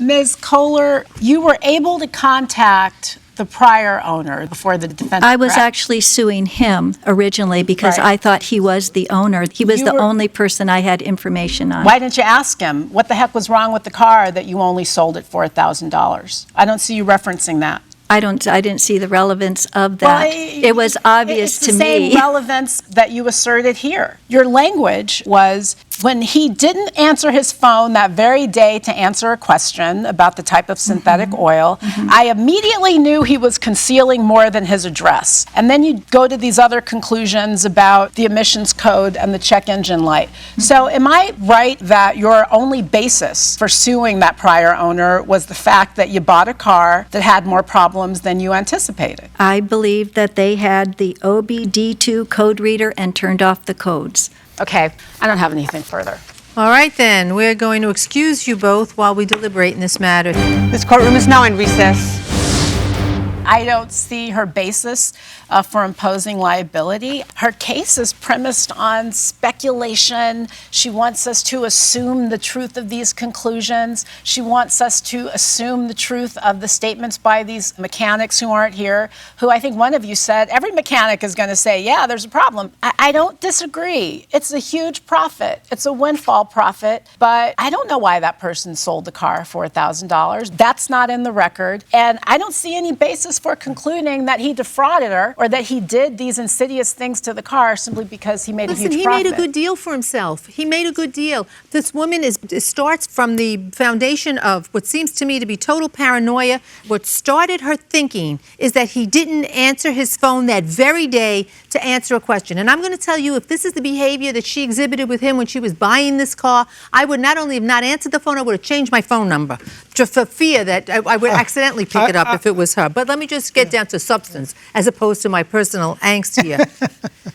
Ms. Kohler, you were able to contact the prior owner before the defendant. I was correct? actually suing him originally because Right. I thought he was the owner. He was the only person I had information on. Why didn't you ask him what the heck was wrong with the car that you only sold it for $1,000? I don't see you referencing that. I didn't see the relevance of that. It was obvious to me. It's the same relevance that you asserted here. Your language was when he didn't answer his phone that very day to answer a question about the type of synthetic oil, I immediately knew he was concealing more than his address. And then you go to these other conclusions about the emissions code and the check engine light. So am I right that your only basis for suing that prior owner was the fact that you bought a car that had more problems than you anticipated? I believe that they had the OBD2 code reader and turned off the codes. Okay, I don't have anything further. All right, then. We're going to excuse you both while we deliberate in this matter. This courtroom is now in recess. I don't see her basis for imposing liability. Her case is premised on speculation. She wants us to assume the truth of these conclusions. She wants us to assume the truth of the statements by these mechanics who aren't here, who I think one of you said, every mechanic is going to say, yeah, there's a problem. I don't disagree. It's a huge profit. It's a windfall profit, but I don't know why that person sold the car for $1,000. That's not in the record, and I don't see any basis for concluding that he defrauded her or that he did these insidious things to the car simply because he made a huge profit. He made a good deal for himself. He made a good deal. This woman starts from the foundation of what seems to me to be total paranoia. What started her thinking is that he didn't answer his phone that very day to answer a question. And I'm going to tell you, if this is the behavior that she exhibited with him when she was buying this car, I would not only have not answered the phone, I would have changed my phone number just for fear that I would accidentally pick it up if it was her. But let me just get down to substance as opposed to my personal angst here.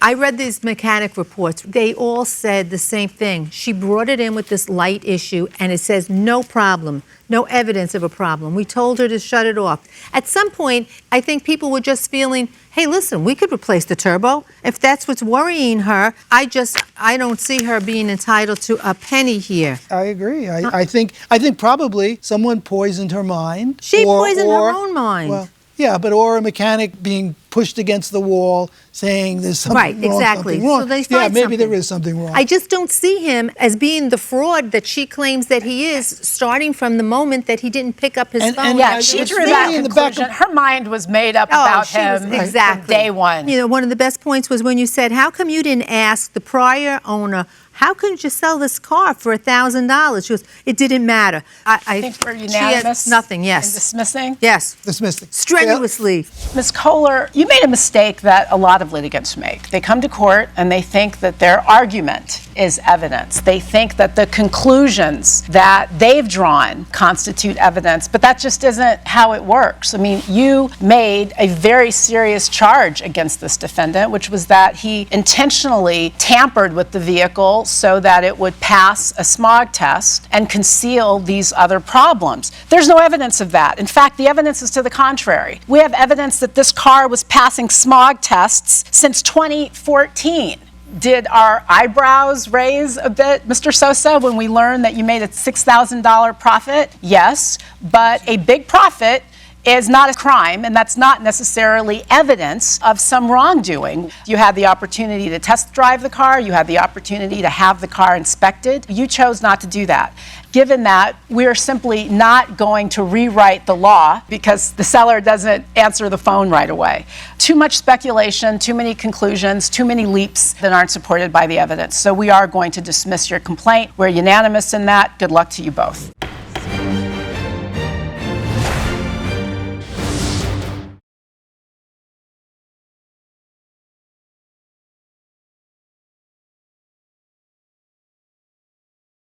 I read these mechanic reports. They all said the same thing. She brought it in with this light issue, and it says no problem, no evidence of a problem. We told her to shut it off. At some point, I think people were just feeling, hey, listen, we could replace the turbo. If that's what's worrying her, I don't see her being entitled to a penny here. I agree. I think probably someone poisoned her mind. She poisoned her own mind. Well, yeah, or a mechanic being pushed against the wall saying there's something right, wrong, exactly. something wrong. So they find maybe something. there is something wrong. I just don't see him as being the fraud that she claims that he is, starting from the moment that he didn't pick up his phone. Yeah, she drew that conclusion. Her mind was made up about him exactly. from day one. You know, one of the best points was when you said, how come you didn't ask the prior owner, how couldn't you sell this car for $1,000? She goes, it didn't matter. I think we're unanimous. She had nothing, yes. In dismissing? Yes. Dismissing. Strenuously. Ms. Kohler, you made a mistake that a lot of litigants make. They come to court and they think that their argument is evidence. They think that the conclusions that they've drawn constitute evidence, but that just isn't how it works. I mean, you made a very serious charge against this defendant, which was that he intentionally tampered with the vehicle so that it would pass a smog test and conceal these other problems. There's no evidence of that. In fact, the evidence is to the contrary. We have evidence that this car was passing smog tests since 2014. Did our eyebrows raise a bit, Mr. Sosa, when we learned that you made a $6,000 profit? Yes, but a big profit is not a crime, and that's not necessarily evidence of some wrongdoing. You had the opportunity to test drive the car, you had the opportunity to have the car inspected. You chose not to do that. Given that, we're simply not going to rewrite the law because the seller doesn't answer the phone right away. Too much speculation, too many conclusions, too many leaps that aren't supported by the evidence. So we are going to dismiss your complaint. We're unanimous in that. Good luck to you both.